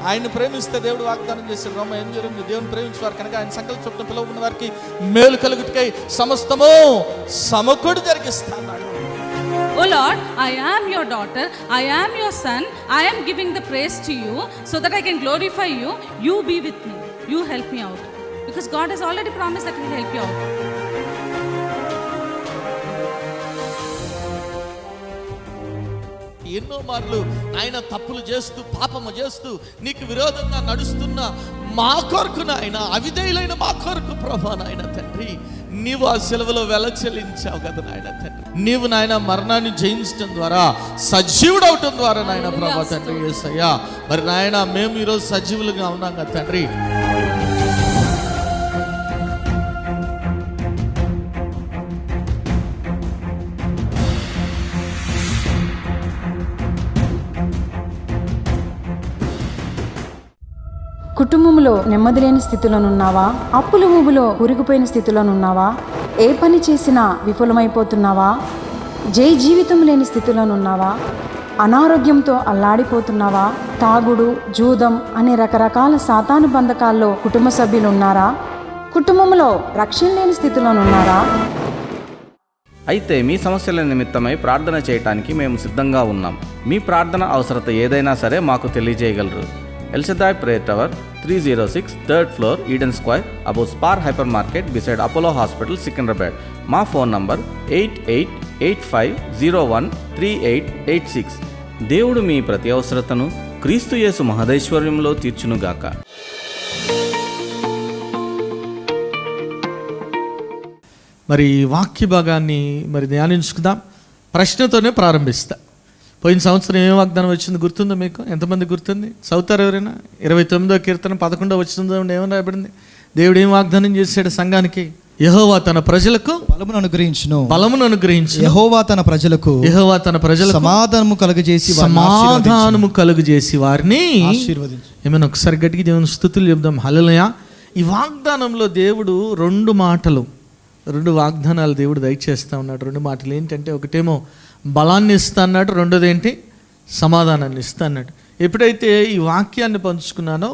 ఆయన ప్రేమిస్తే దేవుడు వాగ్దానం చేశాడు. రోమ 8:8 దేవుని ప్రేమించేవారు కనుక ఆయన సంకల్ప చొప్పున పిలువబడిన వారికి మేలు కలుగుటకై సమస్తము సమకూడి జరిగిస్తాడు. Oh Lord, I am your daughter, I am your son, I am giving the praise to you so that I can glorify you. You be with me, you help me out, because God has already promised that He will help you out. ఎన్నో మార్లు ఆయన తప్పులు చేస్తూ పాపము చేస్తూ నీకు విరోధంగా నడుస్తున్న మా కొరకు నాయన, అవిధేయులైన మా కొరకు ప్రభా నాయన తండ్రి, నీవు ఆ సెలవులో వెల చెల్లించావు కదా నాయన తండ్రి. నీవు నాయన మరణాన్ని జయించడం ద్వారా సజీవుడు అవటం ద్వారా నాయన ప్రభా తండ్రి యేసయ్యా, మరి నాయన మేము ఈరోజు సజీవులుగా ఉన్నాం కదా తండ్రి. కుటుంబంలో నెమ్మది లేని స్థితిలోనున్నావా? అప్పుల ఊబిలో కూరుకుపోయిన స్థితిలోనున్నావా? ఏ పని చేసినా విఫలమైపోతున్నావా? జీవితం లేని స్థితిలోనున్నావా? అనారోగ్యంతో అల్లాడిపోతున్నావా? తాగుడు, జూదం అనే రకరకాల సాతాను బంధకాల్లో కుటుంబ సభ్యులు ఉన్నారా? కుటుంబంలో రక్షణ లేని స్థితిలోనున్నారా? అయితే మీ సమస్యల నిమిత్తమై ప్రార్థన చేయటానికి మేము సిద్ధంగా ఉన్నాం. మీ ప్రార్థన అవసరత ఏదైనా సరే మాకు తెలియజేయగలరు. El Shaddai Prayer Tower, 306 3rd floor, Eden Square, above Spar Hypermarket, beside Apollo Hospital, Secunderabad. మా ఫోన్ నంబర్ 8885013886. దేవుడు మీ ప్రతి అవసరతను క్రీస్తు యేసు మహదైశ్వర్యంలో తీర్చునుగాక. మరి వాక్య భాగాన్ని మరి ధ్యానించుకుందాం. ప్రశ్నతోనే ప్రారంభిస్తా. పోయిన సంవత్సరం ఏం వాగ్దానం వచ్చింది గుర్తుందో మీకు? ఎంతమంది గుర్తుంది? చదువుతారు ఎవరైనా? 29వ కీర్తన 11వ వచనంలో ఏమని రాయబడింది? దేవుడు ఏం వాగ్దానం చేశాడు సంఘానికి? యెహోవా తన ప్రజలకు బలమును అనుగ్రహించును. యెహోవా తన ప్రజలకు సమాధానము కలుగజేసి వారిని ఆశీర్వదించు. ఏమైనా ఒకసారి గట్టిగా దేవుని స్తుతులు చెప్దాం. హల్లెలూయా. ఈ వాగ్దానంలో దేవుడు రెండు వాగ్దానాలు దేవుడు దయచేస్తా ఉన్నాడు. రెండు మాటలు ఏంటంటే, ఒకటేమో బలాన్ని ఇస్తా అన్నాడు, రెండోది ఏంటి? సమాధానాన్ని ఇస్తా అన్నాడు. ఎప్పుడైతే ఈ వాక్యాన్ని పంచుకున్నానో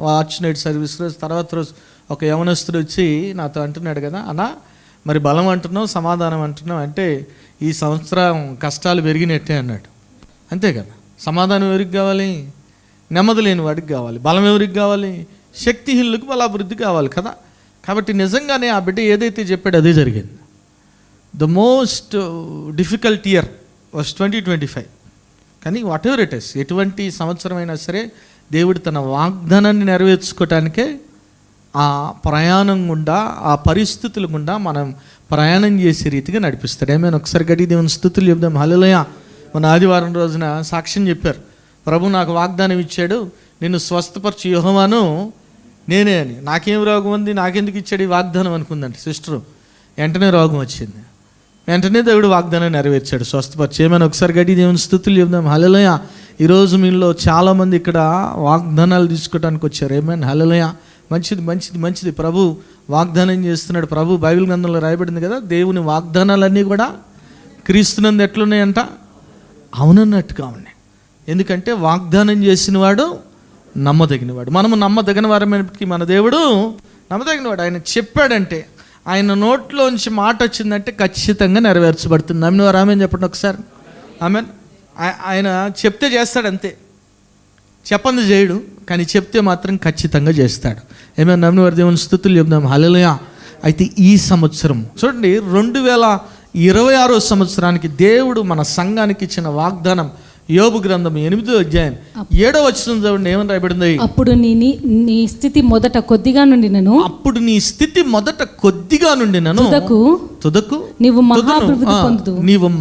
వాచ్ నైట్ సర్వీస్ రోజు తర్వాత రోజు ఒక యవనస్తుడు వచ్చి నాతో అంటున్నాడు కదా, అన్నా మరి బలం అంటున్నావు, సమాధానం అంటున్నావు అంటే ఈ సంవత్సరం కష్టాలు పెరిగినట్టే అన్నాడు. అంతే కదా. సమాధానం ఎవరికి కావాలి? నెమ్మది లేని వాడికి కావాలి. బలం ఎవరికి కావాలి? శక్తిహీనులకు బలాభివృద్ధి కావాలి కదా. కాబట్టి నిజంగానే ఆ బిడ్డ ఏదైతే చెప్పాడో అదే జరిగింది. The most difficult year was 2025. కానీ వాట్ ఎవర్ ఇట్ ఇస్, ఎటువంటి సంవత్సరం అయినా సరే దేవుడు తన వాగ్దానాన్ని నెరవేర్చుకోవటానికే ఆ ప్రయాణం గుండా, ఆ పరిస్థితుల గుండా మనం ప్రయాణం చేసే రీతిగా నడిపిస్తాడు. ఏమైనా ఒకసారి గడి దేవుని స్తుతులు చెప్దాం. హల్లెలూయా. మన ఆదివారం రోజున సాక్ష్యం చెప్పారు. ప్రభు నాకు వాగ్దానం ఇచ్చాడు, నిన్ను స్వస్థపరచు యెహోవాను నేనే అని. నాకేం రోగం ఉంది, నాకెందుకు ఇచ్చాడు ఈ వాగ్దానం అనుకుందంట సిస్టరు. వెంటనే రోగం వచ్చింది. వెంటనే దేవుడు వాగ్దానం నెరవేర్చాడు, స్వస్థపరిచి. ఏమైనా ఒకసారి గడి దేవుని స్తుతులు చెప్దాం. హల్లెలూయా. ఈరోజు మీలో చాలామంది ఇక్కడ వాగ్దానాలు తీసుకోవడానికి వచ్చారు. ఏమైనా హల్లెలూయా. మంచిది. ప్రభు వాగ్దానం చేస్తున్నాడు. ప్రభు బైబిల్ గ్రంథంలో రాయబడింది కదా, దేవుని వాగ్దానాలన్నీ కూడా క్రీస్తునందు ఎట్లున్నాయంట? అవునన్నట్టుగా ఉన్నాయి. ఎందుకంటే వాగ్దానం చేసిన వాడు నమ్మదగినవాడు. మనము నమ్మదగిన వారమైనప్పటికీ మన దేవుడు నమ్మదగినవాడు. ఆయన చెప్పాడంటే, ఆయన నోట్లోంచి మాట వచ్చిందంటే ఖచ్చితంగా నెరవేర్చబడుతుంది. నమ్మిన వారు ఆమెన్ చెప్పండి ఒకసారి. ఆమెన్. ఆయన చెప్తే చేస్తాడు అంతే, చెప్పంది చేయడు, కానీ చెప్తే మాత్రం ఖచ్చితంగా చేస్తాడు. ఏమైనా నమ్మిన వారి దేవుని స్తుతులు చెప్దాం. హల్లెలూయా. అయితే ఈ సంవత్సరం చూడండి, 2026 సంవత్సరానికి దేవుడు మన సంఘానికి ఇచ్చిన వాగ్దానం యోబు గ్రంథం 8వ అధ్యాయం 7వ వచనం చూడండి, ఏమని రాయబడింది? అప్పుడు నీ స్థితి మొదట కొద్దిగా నుండినను తుదకు నీవు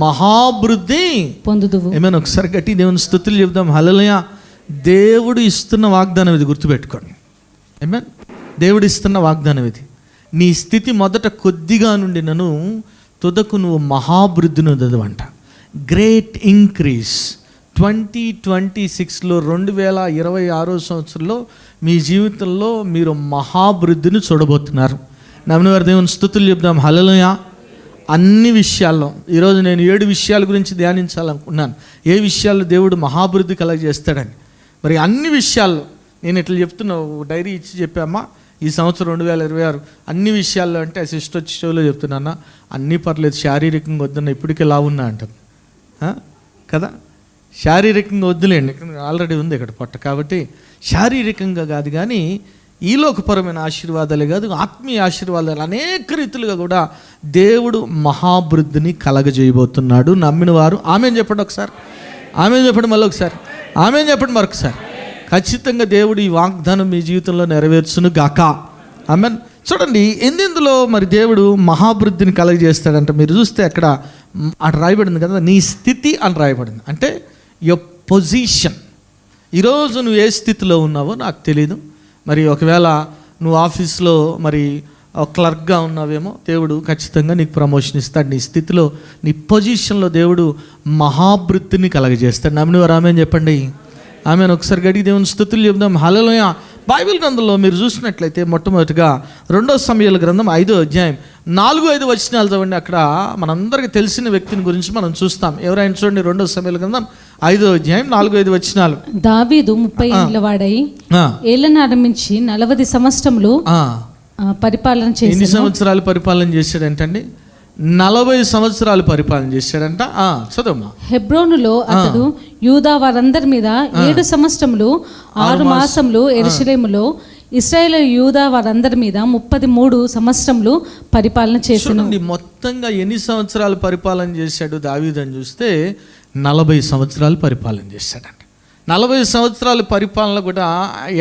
మహాభివృద్ధి పొందుదువు. ఏమైనా ఒకసారి గట్టి దేవుని స్తుతులు చెప్దాం. హల్లెలూయా. దేవుడు ఇస్తున్న వాగ్దానం ఇది, గుర్తుపెట్టుకోండి. ఏమేన్? దేవుడు ఇస్తున్న వాగ్దానం ఇది. నీ స్థితి మొదట కొద్దిగా నుండినను తుదకు నువ్వు మహాభివృద్ధిని వదవంట. Great increase. 2026లో 2026 సంవత్సరంలో మీ జీవితంలో మీరు మహాభివృద్ధిని చూడబోతున్నారు. నమ్మిన వారి దేవుని స్తుతులు చెప్దాం. హల్లెలూయా. అన్ని విషయాల్లో ఈరోజు నేను 7 విషయాల గురించి ధ్యానించాలనుకున్నాను. ఏ విషయాల్లో దేవుడు మహాభివృద్ధి కలగజేస్తాడని. మరి అన్ని విషయాల్లో నేను ఇట్లా చెప్తున్నా, డైరీ ఇచ్చి చెప్పామ్మా ఈ సంవత్సరం 2026 అన్ని విషయాల్లో అంటే ఆ సిస్టర్ వచ్చి షోలో చెప్తున్నా, అన్నీ పర్లేదు, శారీరకంగా వద్దన్న ఇప్పటికే లావున్నా అంటుంది కదా. శారీరకంగా వద్దులేండి, ఆల్రెడీ ఉంది ఇక్కడ పొట్ట, కాబట్టి శారీరకంగా కాదు కానీ ఈ లోకపరమైన ఆశీర్వాదాలే కాదు, ఆత్మీయ ఆశీర్వాదాలు అనేక రీతులుగా కూడా దేవుడు మహాభివృద్ధిని కలగజేయబోతున్నాడు. నమ్మిన వారు ఆమెన్ చెప్పండి ఒకసారి, ఆమెన్ చెప్పండి మళ్ళీ ఒకసారి, ఆమెన్ చెప్పండి మరొకసారి. ఖచ్చితంగా దేవుడు ఈ వాగ్దానం మీ జీవితంలో నెరవేర్చును గాక. ఆమెన్. చూడండి ఎందులో మరి దేవుడు మహాభివృద్ధిని కలగజేస్తాడంటే, మీరు చూస్తే అక్కడ రాయబడింది కదా, నీ స్థితి అని రాయబడింది. అంటే your పొజిషన్. ఈరోజు నువ్వు ఏ స్థితిలో ఉన్నావో నాకు తెలియదు. మరి ఒకవేళ నువ్వు ఆఫీస్లో మరి క్లర్క్గా ఉన్నావేమో, దేవుడు ఖచ్చితంగా నీకు ప్రమోషన్ ఇస్తాడు. నీ స్థితిలో, నీ పొజిషన్లో దేవుడు మహాభివృద్ధిని కలగజేస్తాడు. నమ్మిన వారు ఆమెన్ చెప్పండి. ఆమెను ఒకసారి గడికి దేవుని స్తుతులు చెప్దాం. హల్లెలూయా. బైబిల్ గ్రంథంలో మీరు చూసినట్లయితే మొట్టమొదటిగా 2 సమూయేలు గ్రంథం 5వ అధ్యాయం 4-5 వచనాలు చదవండి. అక్కడ మనందరికీ తెలిసిన వ్యక్తిని గురించి మనం చూస్తాం. ఎవరైనా చూడండి, 2 సమూయేలు గ్రంథం 5వ అధ్యాయం 4-5 వచనాలు. దావీదు 30 ఏళ్ల వాడై ఏళ్లను ఆరంభించి 40 సంవత్సరములు పరిపాలన చేశాడు. ఎన్ని సంవత్సరాలు పరిపాలన చేశాడంటండి? 40 సంవత్సరాలు పరిపాలన చేశాడంట. చదవమ్మా. హెబ్రోనులో అతడు యూదా వారందరి మీద 7 సంవత్సరములు 6 మాసములు యెరూషలేములో ఇశ్రాయేల్ యూదా వారందరి మీద 33 సంవత్సరములు పరిపాలన చేశాడు. మొత్తంగా ఎన్ని సంవత్సరాలు పరిపాలన చేశాడు దావీదు అని చూస్తే 40 సంవత్సరాలు పరిపాలన చేశాడంట. 40 సంవత్సరాల పరిపాలన కూడా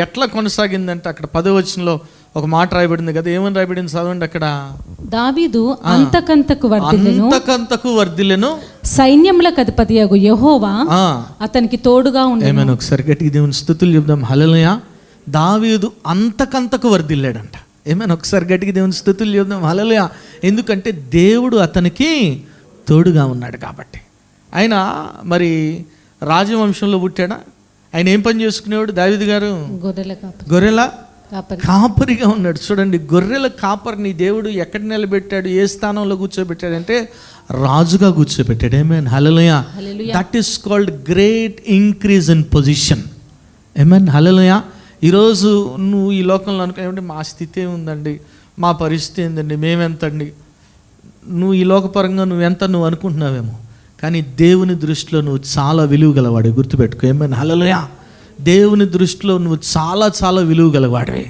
ఎట్లా కొనసాగిందంటే, అక్కడ 10వ వచనంలో ఒక మాట రాయబడింది కదా, ఏమని రాయబడింది చదవండి. అక్కడ దావీదు అంతకంతకు వర్ధిల్లెను, సైన్యములకు అధిపతియగు యెహోవా అతనికి తోడుగా ఉండెను. ఏమైనా ఒకసారి గట్టిగా దేవుని స్తుతులు చెప్దాం. హల్లెలూయా. దావీదు అంతకంతకు వర్ధిల్లాడంట. ఏమైనా ఒకసారి గట్టిగా దేవుని స్తుతులు చెప్దాం. హల్లెలూయా. ఎందుకంటే దేవుడు అతనికి తోడుగా ఉన్నాడు కాబట్టి. ఆయన మరి రాజవంశంలో పుట్టాడా? ఆయన ఏం పని చేసుకునేవాడు దావీదు గారు? గొర్రెల కాపరిగా ఉన్నాడు. చూడండి, గొర్రెల కాపరిని దేవుడు ఎక్కడ నిలబెట్టాడు, ఏ స్థానంలో కూర్చోబెట్టాడంటే రాజుగా కూర్చోబెట్టాడు. Amen. Hallelujah. That is called great increase in position. Amen. Hallelujah. ఈరోజు నువ్వు ఈ లోకంలో అనుకునేవంటే మా స్థితి ఏముందండి, మా పరిస్థితి ఏందండి, మేమెంతండి, నువ్వు ఈ లోకపరంగా నువ్వు అనుకుంటున్నావేమో, కానీ దేవుని దృష్టిలో నువ్వు చాలా విలువ గలవాడు. గుర్తుపెట్టుకో. ఏమైనా హల్లెలూయా. దేవుని దృష్టిలో నువ్వు చాలా చాలా విలువ గలవాడివి.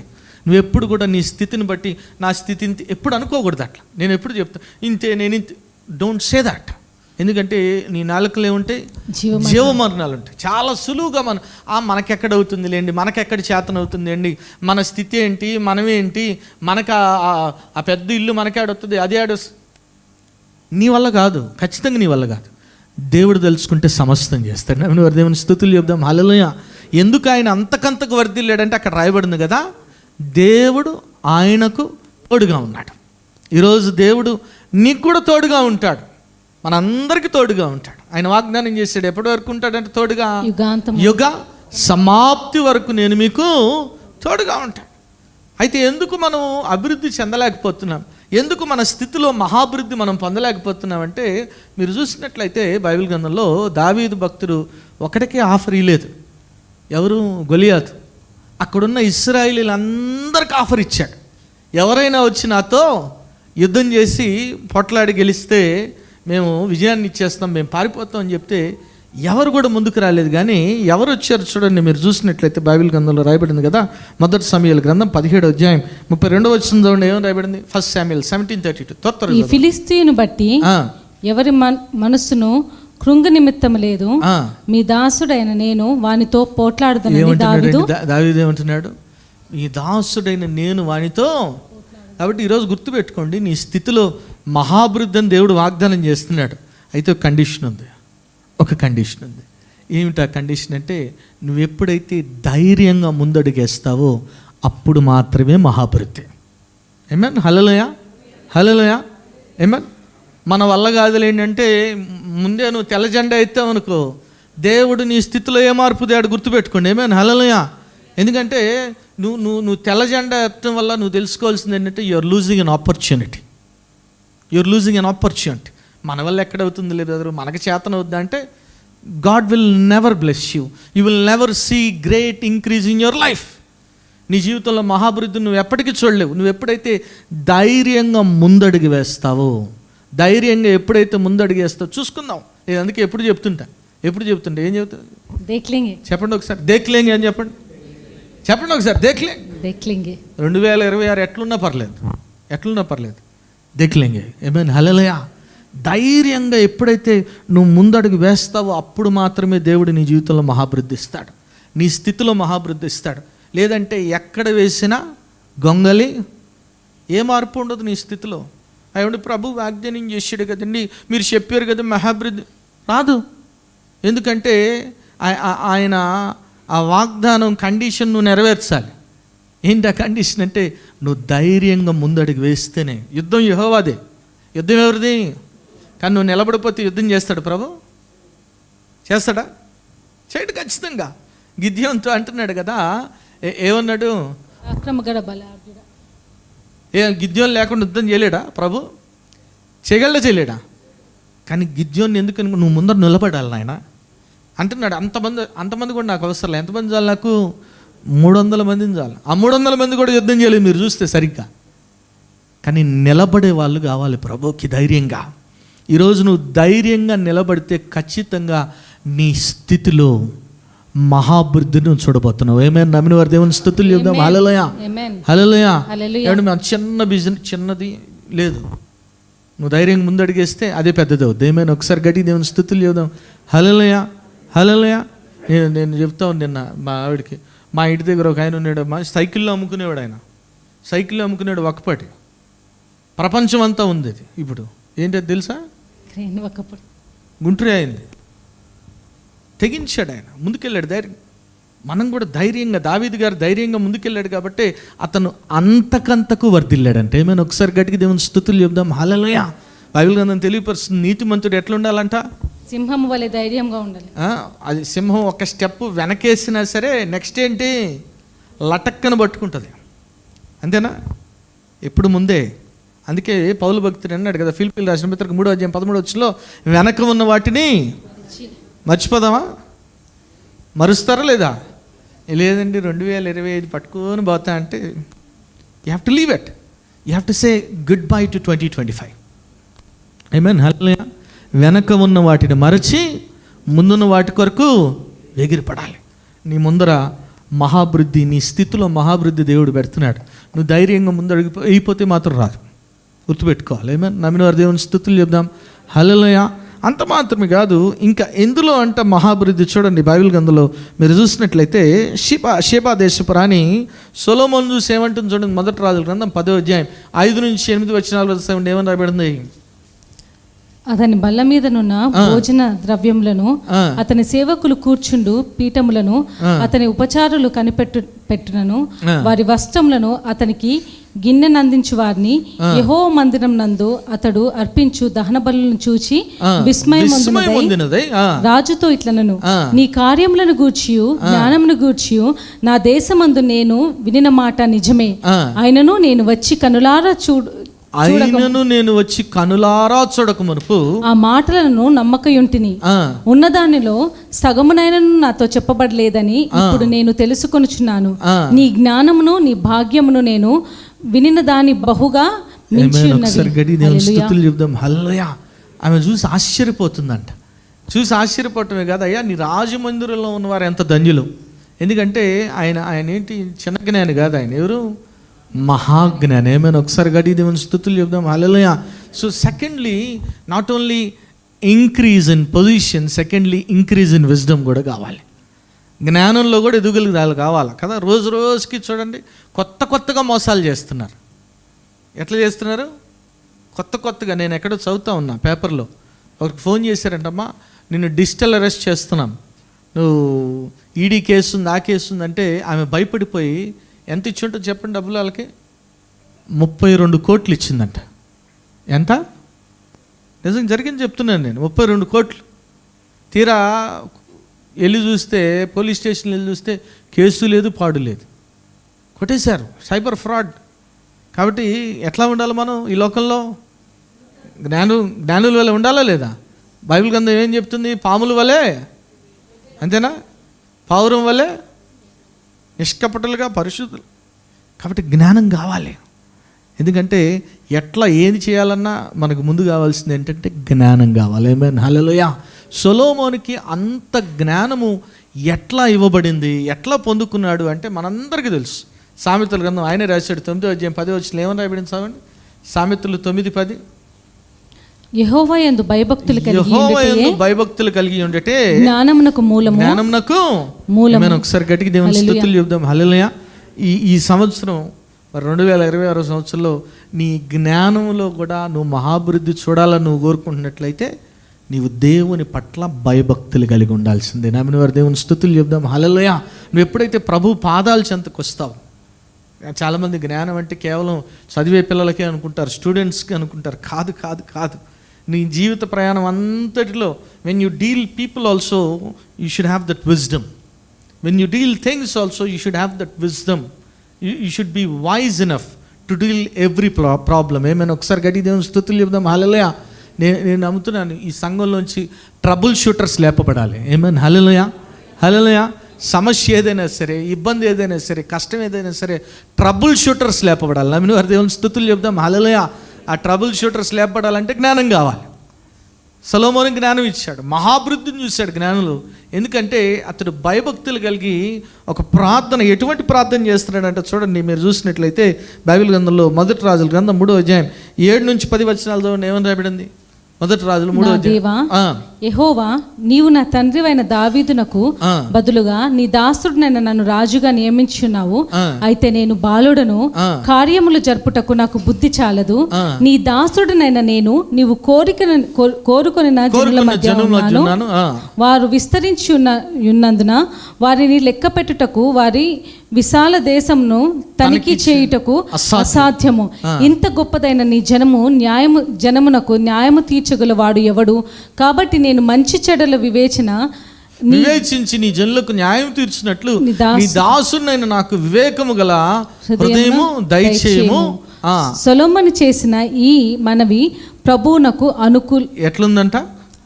నువ్వు ఎప్పుడు కూడా నీ స్థితిని బట్టి నా స్థితి ఇంత ఎప్పుడు అనుకోకూడదు. అట్లా నేను ఎప్పుడు చెప్తాను, ఇంతే నేను ఇంత. Don't say that. ఎందుకంటే నీ నాలుకలు ఏముంటాయి? జీవమరణాలు ఉంటాయి. చాలా సులువుగా మనకెక్కడ అవుతుంది లేండి, మనకెక్కడ చేతనవుతుంది అండి, మన స్థితి ఏంటి, మనమేంటి, మనకు ఆ పెద్ద ఇల్లు మనకేడవుతుంది, అదే నీ వల్ల కాదు. ఖచ్చితంగా నీ వల్ల కాదు. దేవుడు తెలుసుకుంటే సమస్తం చేస్తాడు. నమ్మిన దేవుని స్తుతులు చెప్దాం. హల్లెలూయా. ఎందుకు ఆయన అంతకంతకు వర్ధిల్లాడంటే అక్కడ రాయబడింది కదా, దేవుడు ఆయనకు తోడుగా ఉన్నాడు. ఈరోజు దేవుడు నీకు కూడా తోడుగా ఉంటాడు, మనందరికీ తోడుగా ఉంటాడు. ఆయన వాగ్దానం చేశాడు. ఎప్పటి వరకు ఉంటాడంటే తోడుగా? యుగ సమాప్తి వరకు నేను మీకు తోడుగా ఉంటాను. అయితే ఎందుకు మనం అభివృద్ధి చెందలేకపోతున్నాం, ఎందుకు మన స్థితిలో మహాభివృద్ధి మనం పొందలేకపోతున్నామంటే, మీరు చూసినట్లయితే బైబిల్ గ్రంథంలో దావీదు భక్తుడు ఒకటికే ఆఫర్ ఇవ్వలేదు. ఎవరు? గొలియాతు. అక్కడున్న ఇశ్రాయేలీలందరికీ ఆఫర్ ఇచ్చాడు. ఎవరైనా వచ్చి నాతో యుద్ధం చేసి పొట్లాడి గెలిస్తే మేము విజయాన్ని ఇచ్చేస్తాం, మేము పారిపోతాం అని చెప్తే ఎవరు కూడా ముందుకు రాలేదు. కానీ ఎవరు వచ్చారు చూడండి. మీరు చూసినట్లయితే బైబిల్ గ్రంథంలో రాయబడింది కదా, 1 సమూయేలు గ్రంథం 17వ అధ్యాయం 32వ వచనం చూడండి. ఏమని రాయబడింది? 1 Samuel 17:32. ఈ ఫిలిస్తీయుని బట్టి ఎవరి మనస్సును కృంగ నిమిత్తం లేదు, మీ దాసుడైన నేను వానితో పోట్లాడుతానని దావీదు ఏమంటున్నాడు? ఈ దాసుడైన నేను వానితో. కాబట్టి ఈరోజు గుర్తుపెట్టుకోండి, నీ స్థితిలో మహాభివృద్ధి అని దేవుడు వాగ్దానం చేస్తున్నాడు. అయితే ఒక కండిషన్ ఉంది. ఏమిటి ఆ కండిషన్ అంటే, నువ్వు ఎప్పుడైతే ధైర్యంగా ముందడుగేస్తావో అప్పుడు మాత్రమే మహాభివృద్ధి. ఏమన్. హల్లెలూయా. హల్లెలూయా. ఏమన్. మన వల్ల కాదులేండి అంటే ముందే నువ్వు తెల్ల జెండా ఎత్తావు అనుకో, దేవుడు నీ స్థితిలో ఏ మార్పు తేడు గుర్తుపెట్టుకోండి. ఏమేనా? హల్లెలూయా. ఎందుకంటే నువ్వు తెల్ల జెండా ఎత్తడం వల్ల నువ్వు తెలుసుకోవాల్సింది ఏంటంటే, you are losing an opportunity. మన వల్ల ఎక్కడవుతుంది లేదు, మనకు చేతనవుద్దా అంటే God will never bless you. You will never see great increase in your life. నీ జీవితంలో మహాభివృద్ధి నువ్వు ఎప్పటికీ చూడలేవు. నువ్వు ఎప్పుడైతే ధైర్యంగా ముందడుగు వేస్తావో, ధైర్యంగా ఎప్పుడైతే ముందడుగు వేస్తావో చూసుకుందాం. నేను అందుకే ఎప్పుడు చెప్తుంటా ఏం చెప్తా చెప్పండి ఒకసారి, దేఖ్లేంగే అని చెప్పండి ఒకసారి, దేఖ్లేంగే. 2026 ఎట్లున్నా పర్లేదు, దేఖ్లేంగే. ఏమైనా హల్లెలూయా. ధైర్యంగా ఎప్పుడైతే నువ్వు ముందడుగు వేస్తావో అప్పుడు మాత్రమే దేవుడు నీ జీవితంలో మహాభివృద్ధి ఇస్తాడు, నీ స్థితిలో మహాభివృద్ధి ఇస్తాడు. లేదంటే ఎక్కడ వేసినా గొంగలి, ఏ మార్పు ఉండదు నీ స్థితిలో. అయ్యండి ప్రభు వాగ్దానం చేసాడు కదండి, మీరు చెప్పారు కదా మహాభివృద్ధి రాదు. ఎందుకంటే ఆయన ఆ వాగ్దానం కండిషన్ నువ్వు నెరవేర్చాలి. ఏంటి ఆ కండిషన్ అంటే నువ్వు ధైర్యంగా ముందడుగు వేస్తేనే. యుద్ధం యెహోవాదే, యుద్ధం ఎవరిది? కానీ నువ్వు నిలబడిపోతే యుద్ధం చేస్తాడు ప్రభు? చేస్తాడా? చేయడు ఖచ్చితంగా. గిద్యోనుతో అంటున్నాడు కదా, ఏమన్నాడు? గిద్యోను లేకుండా యుద్ధం చేయలేడా ప్రభు? చేయలేడా? కానీ గిద్యోన్ని ఎందుకని నువ్వు ముందర నిలబడాలి నాయన అంటున్నాడు. అంతమంది కూడా నాకు అవసరం లేదు. ఎంతమంది చాలు నాకు? 300 మందిని చాలు. ఆ 300 మంది కూడా యుద్ధం చేయలేదు మీరు చూస్తే సరిగ్గా. కానీ నిలబడే వాళ్ళు కావాలి ప్రభుకి ధైర్యంగా. ఈరోజు నువ్వు ధైర్యంగా నిలబడితే ఖచ్చితంగా నీ స్థితిలో మహాభివృద్ధిని నువ్వు చూడబోతున్నావు. ఏమైనా నమ్మిన వారి దేవుని స్తుతులు చెప్దాం. హల్లెలూయా, హల్లెలూయా. చిన్న బిజినెస్ చిన్నది లేదు, నువ్వు ధైర్యంగా ముందడిగేస్తే అదే పెద్దది అవుతుంది. ఏమైనా ఒకసారి గట్టి దేవుని స్తుతులు చెప్దాం. హల్లెలూయా, హల్లెలూయా. నేను చెప్తాను, నిన్న మా ఆవిడకి, మా ఇంటి దగ్గర ఒక ఆయన ఉన్నాడు, మా సైకిల్లో అమ్ముకునేవాడు. ఆయన సైకిల్లో అమ్ముకునేవాడు ఒక్కపాటి. ప్రపంచం అంతా ఉంది అది. ఇప్పుడు ఏంటది తెలుసా? గుంటూరు అయింది. తెగించాడు ఆయన, ముందుకెళ్ళాడు ధైర్యం. మనం కూడా ధైర్యంగా, దావీదు గారు ధైర్యంగా ముందుకెళ్ళాడు కాబట్టి అతను అంతకంతకు వర్ధిల్లాడంటే. ఏమైనా ఒకసారి గట్టిగా దేవుని స్తుతులు చెప్దాం. హల్లెలూయా. బైబిల్ గ్రంథం తెలియపరుస్తుంది, నీతిమంతుడు ఎట్లా ఉండాలంట? సింహం వలె ధైర్యంగా ఉండాలి. అది సింహం ఒక స్టెప్ వెనకేసినా సరే నెక్స్ట్ ఏంటి? లటక్కన పట్టుకుంటుంది. అంతేనా? ఎప్పుడు ముందే. అందుకే పౌలు భక్తుడు అన్నాడు కదా, ఫిలిప్పీయులకు రాసిన పత్రిక 3:13 వెనక ఉన్న వాటిని మర్చిపోదామా? మరుస్తారా లేదా? లేదండి 2025 పట్టుకొని పోతా అంటే you have to leave it. You have to say good bye to 2025. ఆమేన్, హల్లెలూయా. వెనక ఉన్న వాటిని మరచి ముందున్న వాటి కొరకు ఎగిరిపడాలి. నీ ముందర మహాభివృద్ధి, నీ స్థితిలో మహాభివృద్ధి దేవుడు పెడుతున్నాడు. నువ్వు ధైర్యంగా ముందడుగు అయిపోతే మాత్రం రాదు, గుర్తుపెట్టుకోవాలి. ఏమన్నా నమ్మిన వారి దేవుని స్తుతులు చెప్దాం. హల్లెలూయా. అంత మాత్రమే కాదు, ఇంకా ఎందులో అంట మహాభివృద్ధి చూడండి. బైబిల్ గ్రంథంలో మీరు చూసినట్లయితే షేబా దేశపు రాణి సొలొమోను చూసి ఏమంటుంది చూడండి. మొదటి రాజుల గ్రంథం 10:5-8 ఏమని రాబడింది? అతని బల్ల మీదనున్న భోజన ద్రవ్యములను, అతని సేవకులు కూర్చుండు పీఠములను, అతని ఉపచారులు కనిపెట్టునను, వారి వస్త్రములను, అతనికి గిన్నెనందించు వారిని, యెహోవా మందిరం నందు అతడు అర్పించు దహన బలులను చూచి విస్మయమొందినదై రాజుతో ఇట్లనను, నీ కార్యములను గూర్చియు జ్ఞానమును గూర్చియు నా దేశమందు నేను వినిన మాట నిజమే. ఆయనను నేను వచ్చి కనులారా చూడక మునుపు ఆ మాటలను నమ్మకయుంటిని. ఉన్నదానిలో సగమునైనను నాతో చెప్పబడలేదని ఇప్పుడు నేను తెలుసుకొనుచున్నాను. నీ జ్ఞానమును నీ భాగ్యమును నేను వినిన దాని బహుగా మించి ఉన్నది. హల్లెలూయా. ఆమె చూసి ఆశ్చర్యపోతుందంట. చూసి ఆశ్చర్యపోవటమే కాదు, అయ్యా నీ రాజమందిరంలో ఉన్నవారు ఎంత ధన్యులు. ఎందుకంటే ఆయన ఏంటి చిన్న జ్ఞాని కాదు, ఆయన ఎవరు? మహాజ్ఞాని. ఏమైనా ఒకసారి గడి దేవుని స్తుతులు చెప్దాం. హల్లెలూయా. So secondly not only increase in position, secondly increase in wisdom కూడా కావాలి. జ్ఞానంలో కూడా ఎదుగుదల కావాలి కదా. రోజు రోజుకి చూడండి కొత్తగా మోసాలు చేస్తున్నారు. ఎట్లా చేస్తున్నారు? కొత్తగా. నేను ఎక్కడో చదువుతా ఉన్నా పేపర్లో, ఒకరికి ఫోన్ చేశారంటమ్మా, నిన్ను డిజిటల్ అరెస్ట్ చేస్తున్నాం, నువ్వు ఈడీ కేసు ఉంది, ఆ కేసు ఉందంటే ఆమె భయపడిపోయి ఎంత ఇచ్చుంటో చెప్పండి డబ్బులు వాళ్ళకి? 32 కోట్లు ఇచ్చిందంట. ఎంత? నిజంగా జరిగింది చెప్తున్నాను నేను. 32 కోట్లు. తీరా వెళ్ళి చూస్తే, పోలీస్ స్టేషన్లో వెళ్ళి చూస్తే కేసు లేదు, పాడు లేదు, కొట్టేశారు. Cyber fraud. కాబట్టి ఎట్లా ఉండాలి మనం ఈ లోకంలో? జ్ఞానుల వల్ల ఉండాలా లేదా? బైబిల్ గ్రంథం ఏం చెప్తుంది? పాముల వలె, అంతేనా? పావురం వలె నిష్కపటులుగా పరిశుద్ధులు. కాబట్టి జ్ఞానం కావాలి. ఎందుకంటే ఎట్లా ఏది చేయాలన్నా మనకు ముందు కావాల్సింది ఏంటంటే జ్ఞానం కావాలి. ఆమేన్, హల్లెలూయా. సొలొమోనుకి అంత జ్ఞానము ఎట్లా ఇవ్వబడింది, ఎట్లా పొందుకున్నాడు అంటే మనందరికీ తెలుసు. సామెతల గ్రంథం ఆయనే రాశాడు. 9వ అధ్యాయం 10వ వచనంలో ఏమని రాయబడింది చదవండి. సామెతలు 9:10. యెహోవా యందు భయభక్తులు కలిగి ఉండటే జ్ఞానమునకు మూలము. ఆమేన్. ఒకసారి గట్టిగా దేవుని స్తుతులు చెప్దాం. హల్లెలూయా. ఈ సంవత్సరం 2026 సంవత్సరంలో నీ జ్ఞానంలో కూడా నువ్వు మహాభివృద్ధి చూడాలని నువ్వు కోరుకుంటున్నట్లయితే నీవు దేవుని పట్ల భయభక్తులు కలిగి ఉండాల్సిందే. నామిని వారు దేవుని స్తుతులు చెప్దాం. హల్లెలూయా. నువ్వు ఎప్పుడైతే ప్రభు పాదాల చెంతకు వస్తావు, చాలామంది జ్ఞానం అంటే కేవలం చదివే పిల్లలకే అనుకుంటారు, స్టూడెంట్స్కి అనుకుంటారు. కాదు కాదు కాదు. నీ జీవిత ప్రయాణం అంతటిలో when you deal people also you should have that wisdom. When you deal things also you should have that wisdom. You should be wise enough to deal every problem. ఏమైనా ఒకసారి గట్టి దేవుని స్తుతులు చెప్దాం. హల్లెలూయా. నేను నమ్ముతున్నాను ఈ సంఘంలోంచి ట్రబుల్ షూటర్స్ లేపబడాలి. ఏమైనా హల్లెలూయా, హల్లెలూయా. సమస్య ఏదైనా సరే, ఇబ్బంది ఏదైనా సరే, కష్టం ఏదైనా సరే, ట్రబుల్ షూటర్స్ లేపబడాలి. నమ్మిన వారి దేవుని స్తుతులు చెప్దాం. హల్లెలూయా. ఆ ట్రబుల్ షూటర్స్ లేపబడాలంటే జ్ఞానం కావాలి. సొలొమోనుకి జ్ఞానం ఇచ్చాడు, మహాభివృద్ధిని చూశాడు జ్ఞానులు. ఎందుకంటే అతడు భయభక్తులు కలిగి ఒక ప్రార్థన, ఎటువంటి ప్రార్థన చేస్తున్నాడంటే చూడండి, మీరు చూసినట్లయితే బైబిల్ గ్రంథంలో 1 రాజుల గ్రంథం 3వ అధ్యాయం 7-10 వచనాలతో ఏమని రాయబడింది? 1 రాజులు 3వ అధ్యాయం. యెహోవా, నీవు నా తండ్రివైన దావీదునకు బదులుగా నీ దాసుడునైన నన్ను రాజుగా నియమించున్నావు. అయితే నేను బాలుడను, కార్యములు జరుపుటకు నాకు బుద్ధి చాలదు. నీ దాసుడునైన నేను నీవు కోరుకొని నా జనుల మధ్య ఉన్నాను. వారు విస్తరించి ఉన్నందున వారిని లెక్క పెట్టుటకు, వారి విశాల దేశమును తనిఖీ చేయుటకు అసాధ్యము. ఇంత గొప్పదైన నీ జనమునకు న్యాయము తీర్చగల వాడు ఎవడు? కాబట్టి నేను మంచి చెడుల వివేచించి నీ జనులకు న్యాయం తీర్చినట్లు నీ దాసునైన నాకు వివేకము గల హృదయము దయచేయము. సొలొమోను చేసిన ఈ మనవి ప్రభువునకు ఎట్లుందంట?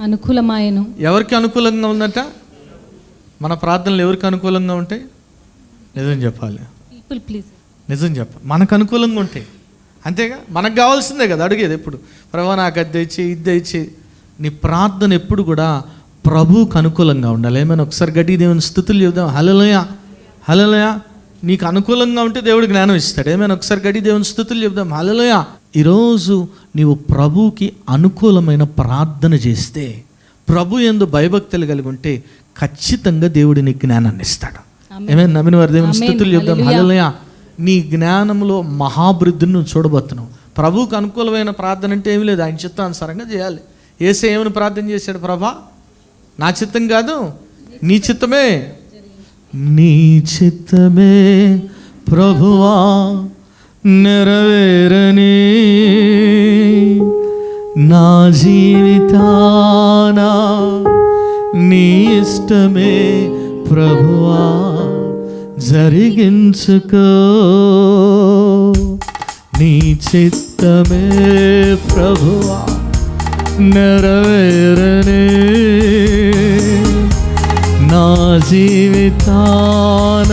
అనుకూలమాయను. ఎవరికి అనుకూలంగా ఉందంట? మన ప్రార్థనలు ఎవరికి అనుకూలంగా ఉంటాయి? నిజం చెప్పాలి, నిజం చెప్పాలి. మనకు అనుకూలంగా ఉంటాయి, అంతేగా. మనకు కావాల్సిందే కదా అడిగేది ఎప్పుడు. ప్రభు నాకు అది తెచ్చి, ఇది తెచ్చి. నీ ప్రార్థన ఎప్పుడు కూడా ప్రభువుకు అనుకూలంగా ఉండాలి. ఏమైనా ఒకసారి గట్టి దేవుని స్తుతులు చెబుదాం. హల్లెలూయా, హల్లెలూయా. నీకు అనుకూలంగా ఉంటే దేవుడు జ్ఞానం ఇస్తాడు. ఏమైనా ఒకసారి గట్టి దేవుని స్తుతులు చెబుదాం. హల్లెలూయా. ఈరోజు నీవు ప్రభువుకి అనుకూలమైన ప్రార్థన చేస్తే, ప్రభు యందు భయభక్తులు కలిగి ఉంటే ఖచ్చితంగా దేవుడు నీకు జ్ఞానాన్ని ఇస్తాడు. ఏమైనా నమ్మిన వారి దేవుని స్తుతులు చెబుదాం. హల్లెలూయా. నీ జ్ఞానంలో మహాభివృద్ధిని నువ్వు చూడబోతున్నావు. ప్రభువుకు అనుకూలమైన ప్రార్థన అంటే ఏమీ లేదు, ఆయన చిత్తానుసారంగా చేయాలి. యేసు ఏమని ప్రార్థన చేశాడు? ప్రభా, నా చిత్తం కాదు, నీ చిత్తమే, నీ చిత్తమే ప్రభువా నెరవేరని, నా జీవితాన నీ ఇష్టమే ప్రభువా జరిగించుకో, నీ చిత్తమే ప్రభువా నెరవేరనే, నా జీవితాన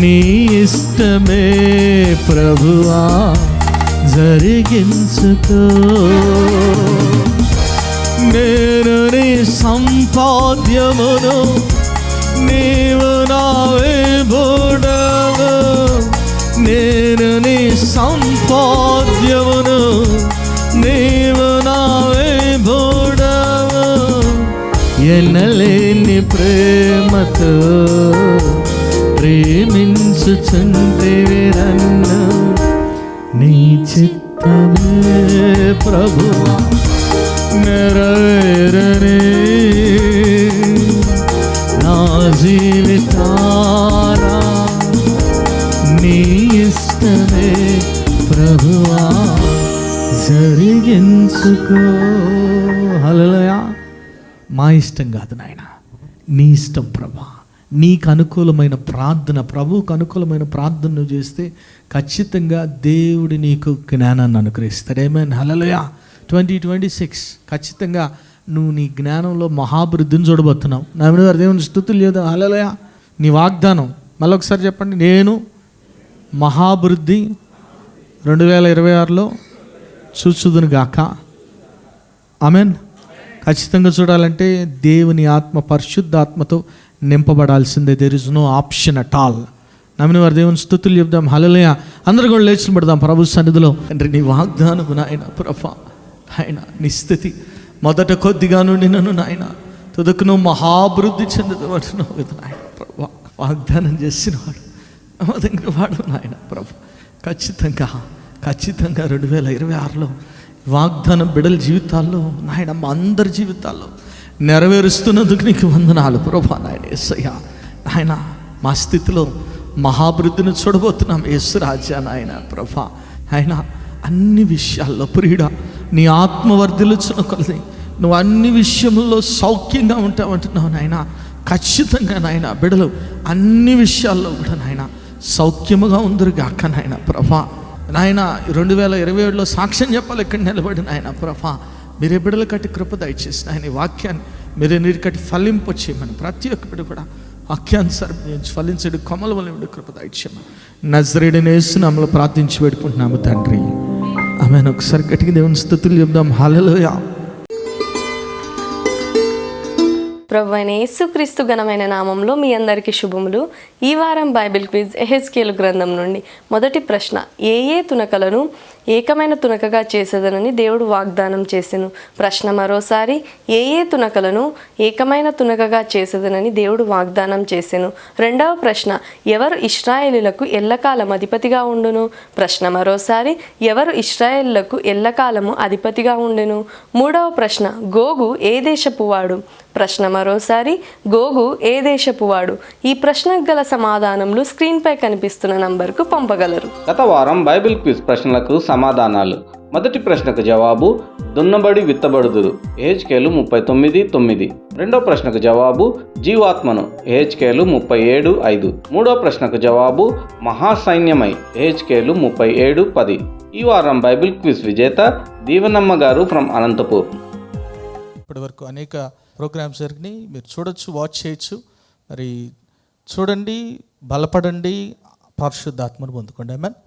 నీ ఇష్టమే ప్రభువా జరిగించుకో. నేను నీ సంపాద్యమును, నీవు నా విభుడవు. నేను నీ సంపాద్యమును, నీవు నా విభుడవు. ఎన్నలేని ప్రేమతో ప్రేమించుచుంటివి నన్ను, నీ చిత్తమే ప్రభువా నెరవేరనే, నా జీవితాన నీ ఇష్టమే ప్రభువా జరిగించుకో. హల్లెలూయా. మా ఇష్టం కాదు నాయన, నీ ఇష్టం ప్రభా. నీకు అనుకూలమైన ప్రార్థన, ప్రభువుకు అనుకూలమైన ప్రార్థన నువ్వు చేస్తే ఖచ్చితంగా దేవుడు నీకు జ్ఞానాన్ని అనుగ్రహిస్తాడు. ఆమేన్, హల్లెలూయా. 2026 ఖచ్చితంగా నువ్వు నీ జ్ఞానంలో మహాభివృద్ధిని చూడబోతున్నావు. నమ్మిన వారు దేవుని స్తుతులు లేదా హల్లెలూయా. నీ వాగ్దానం మళ్ళీ ఒకసారి చెప్పండి, నేను మహాభివృద్ధి 2026లో చూచుదును గాక. ఆమెన్. ఖచ్చితంగా చూడాలంటే దేవుని ఆత్మ, పరిశుద్ధాత్మతో నింపబడాల్సిందే. There is no option at all. నమ్మిన వారు దేవుని స్తుతులు చెప్దాం హల్లెలూయా. అందరూ కూడా లేచి పడదాం ప్రభు సన్నిధిలో. తండ్రి నీ వాగ్దానము నాయన ప్రభా, ఆయన నీ స్థితి మొదట కొద్దిగా నుండి నన్ను నాయన తుదకు నువ్వు మహాభివృద్ధి చెందబడుతున్నావు కదా నాయన ప్రభా. వాగ్దానం చేసినవాడు నమ్మదగిన వాడు నాయన ప్రభు. ఖచ్చితంగా 2026లో వాగ్దానం బిడ్డల జీవితాల్లో నాయన మా అందరి జీవితాల్లో నెరవేరుస్తున్నందుకు నీకు వందనాలు ప్రభా. నాయన యేసయ్యా, నాయన మా స్థితిలో మహాభివృద్ధిని చూడబోతున్నాం యేసు రాజా. నాయన ప్రభా, ఆయన అన్ని విషయాల్లో ప్రియుడా నీ ఆత్మవర్ధిల్చున్న కొలది నువ్వు అన్ని విషయంలో సౌఖ్యంగా ఉంటావంటున్నావు నాయన. ఖచ్చితంగా నాయన బిడ్డలు అన్ని విషయాల్లో కూడా నాయన సౌఖ్యముగా ఉందరు గాక నాయన ప్రభా. నాయన 2027లో సాక్ష్యం చెప్పాలి ఇక్కడ నిలబడి నాయన ప్రభా. మీరే బిడ్డలు కట్టి కృప దయచేసి నాయన ఈ వాక్యాన్ని మీరే నీరు కట్టి ఫలింపు చేయమని ప్రతి ఒక్క బిడ్డ కూడా వాక్యానుసారం ఫలించడు కొమ్మల వల్ల కృప దయచేయమని నజరేయుడైన యేసు నామములో ప్రార్థించి పెట్టుకుంటున్నాము తండ్రి. ఆమెను ఒకసారి గట్టిగా దేవుని స్తుతులు చెప్దాం హల్లెలూయా. ప్రభు అయిన యేసుక్రీస్తు ఘనమైన నామంలో మీ అందరికీ శుభములు. ఈ వారం బైబిల్ క్విజ్ యెహెజ్కేలు గ్రంథం నుండి మొదటి ప్రశ్న, ఏ తునకలను ఏకమైన తునకగా చేసేదనని దేవుడు వాగ్దానం చేసెను. ప్రశ్న మరోసారి, ఏ తునకలను ఏకమైన తునకగా చేసేదనని దేవుడు వాగ్దానం చేసెను. రెండవ ప్రశ్న, ఎవరు ఇశ్రాయేలులకు ఎల్లకాలం అధిపతిగా ఉండును. ప్రశ్న మరోసారి, ఎవరు ఇశ్రాయేలులకు ఎల్లకాలము అధిపతిగా ఉండును. మూడవ ప్రశ్న, గోగు ఏ దేశపు వాడు. ప్రశ్న మరోసారి, గోగు ఏ దేశపు వాడు. ఈ ప్రశ్నకు గల సమాధానములు స్క్రీన్పై కనిపిస్తున్న నంబర్కు పంపగలరు. గత వారం బైబిల్ క్విజ్ ప్రశ్నలకు సమాధానాలు. మొదటి ప్రశ్నకు జవాబు, దున్నబడి విత్తబడుదురు, యెహెజ్కేలు 39:9. రెండో ప్రశ్నకు జవాబు, జీవాత్మను, యెహెజ్కేలు 37:5. మూడో ప్రశ్నకు జవాబు, మహాసైన్యమై, యెహెజ్కేలు 37:10. ఈ వారం బైబిల్ క్విజ్ విజేత దీవెనమ్మ గారు ఫ్రమ్ అనంతపూర్. ఇప్పటి వరకు అనేక ప్రోగ్రామ్స్ జరిగినాయి, మీరు చూడొచ్చు, వాచ్ చేయొచ్చు. మరి చూడండి, బలపడండి, పరిశుద్ధాత్మను పొందుకోండి. ఆమేన్.